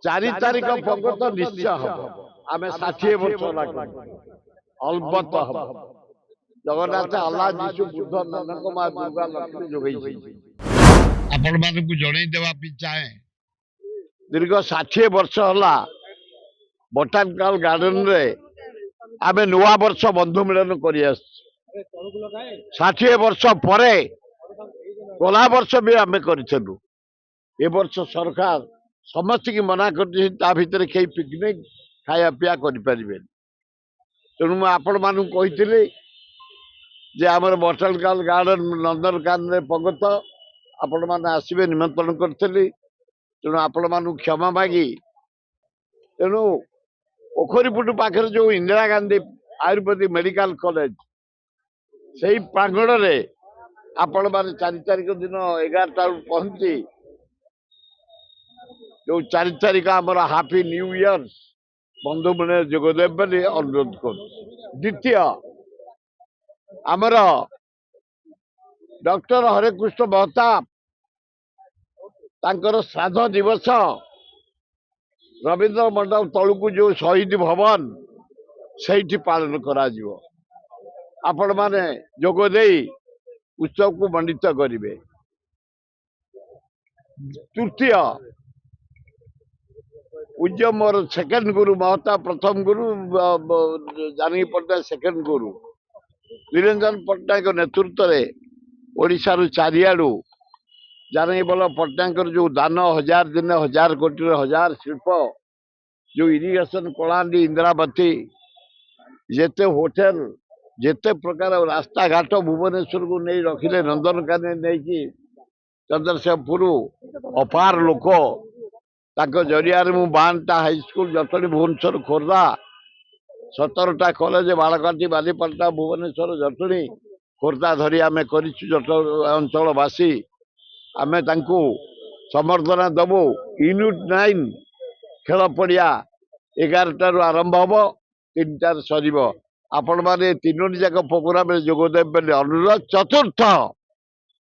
ଚାରି ତାରିଖ ପର୍ଯ୍ୟନ୍ତ ନିଶ୍ଚୟ ହବ। ଆମେ 60 ବର୍ଷ ଲାଗୁ ଅଲବତ ହବ। ଜଗନ୍ନାଥ ଆଲ୍ଲାହ ଯୀଶୁ ବୁଦ୍ଧ ନାନକ ମା ଦୁର୍ଗା ଲକ୍ଷ୍ମୀ ଯୋଗେଇଛି। ଆପଣମାନଙ୍କୁ ଜଣେଇ ଦେବା ପାଇଁ ଚାହେଁ ଦୀର୍ଘ 60 ବର୍ଷ ହେଲା ବୋଟାନିକାଲ ଗାର୍ଡେନରେ ଆମେ ନୂଆ ବର୍ଷ ବନ୍ଧୁ ମିଳନ କରି ଆସିଛୁ। 60 ବର୍ଷ ପରେ ଗଲା ବର୍ଷ ବି ଆମେ କରିଥିଲୁ। ଏ ବର୍ଷ ସରକାର ସମସ୍ତଙ୍କୁ ମନା କରିଛନ୍ତି, ତା ଭିତରେ କେହି ପିକନିକ ଖାଇବା ପିଇବା କରିପାରିବେନି। ତେଣୁ ମୁଁ ଆପଣମାନଙ୍କୁ କହିଥିଲି ଯେ ଆମର ବୋଟାନିକାଲ ଗାର୍ଡେନ ନନ୍ଦନକାନନରେ ପ୍ରଗତ ଆପଣମାନେ ଆସିବେ ନିମନ୍ତ୍ରଣ କରିଥିଲି। ତେଣୁ ଆପଣମାନଙ୍କୁ କ୍ଷମା ମାଗି ତେଣୁ ପୋଖରୀପୁଟ ପାଖରେ ଯୋଉ ଇନ୍ଦିରା ଗାନ୍ଧୀ ଆୟୁର୍ବେଦିକ ମେଡିକାଲ କଲେଜ ସେଇ ପ୍ରାଙ୍ଗଣରେ ଆପଣମାନେ 4 ତାରିଖ ଦିନ 11ଟା ବେଳକୁ ପହଞ୍ଚି ଯୋଉ 4 ତାରିଖ ଆମର ହାପି ନ୍ୟୁ ଇୟର ବନ୍ଧୁ ମାନେ ଯୋଗଦେବ ବୋଲି ଅନୁରୋଧ କରୁଛୁ। ଦ୍ୱିତୀୟ ଆମର ଡକ୍ଟର ହରେକୃଷ୍ଣ ମହତାବ ତାଙ୍କର ଶ୍ରାଦ୍ଧ ଦିବସ ରବୀନ୍ଦ୍ର ମଣ୍ଡପ ତଳକୁ ଯୋଉ ଶହୀଦ ଭବନ ସେଇଠି ପାଳନ କରାଯିବ। ଆପଣମାନେ ଯୋଗ ଦେଇ ଉତ୍ସବକୁ ମଣ୍ଡିତ କରିବେ। ତୃତୀୟ ପୂଜ୍ୟ ମୋର ସେକେଣ୍ଡ ଗୁରୁ ମହତାବ ପ୍ରଥମ ଗୁରୁ ଜାନକୀ ପଟ୍ଟନାୟକ ସେକେଣ୍ଡ ଗୁରୁ ନିରଞ୍ଜନ ପଟ୍ଟନାୟକ ନେତୃତ୍ୱରେ ଓଡ଼ିଶାରୁ ଚାରିଆଡୁ ଜାନକୀ ବଲ୍ଲଭ ପଟ୍ଟନାୟକଙ୍କର ଯୋଉ ଦାନ 1000 ଦିନେ 1000 କୋଟିର 1000 ଶିଳ୍ପ ଯୋଉ ଇରିଗେସନ କଳାହାଣ୍ଡି ଇନ୍ଦ୍ରାବତୀ ଯେତେ ହୋଟେଲ ଯେତେ ପ୍ରକାର ରାସ୍ତାଘାଟ ଭୁବନେଶ୍ୱରକୁ ନେଇ ରଖିଲେ ନନ୍ଦନକାନନ ନେଇକି ଚନ୍ଦ୍ରଶେଖରପୁର ଅପାର ଲୋକ ତାଙ୍କ ଜରିଆରେ ମୁଁ 52ଟା ହାଇସ୍କୁଲ ଜଟଣୀ ଭୁବନେଶ୍ୱର ଖୋର୍ଦ୍ଧା 17ଟା କଲେଜ ବାଳକାଟି ବାଲିପାଟଣା ଭୁବନେଶ୍ୱର ଜଟଣୀ ଖୋର୍ଦ୍ଧା ଧରି ଆମେ କରିଛୁ। ଜଟଣୀ ଅଞ୍ଚଳବାସୀ ଆମେ ତାଙ୍କୁ ସମର୍ଥନା ଦେବୁ। ୟୁନିଟ୍ 9 ଖେଳ ପଡ଼ିଆ 11ଟାରୁ ଆରମ୍ଭ ହବ 3ଟାରେ ସରିବ। ଆପଣମାନେ ତିନୋଟି ଯାକ ପ୍ରୋଗ୍ରାମରେ ଯୋଗଦେବେ ବୋଲି ଅନୁରୋଧ। ଚତୁର୍ଥ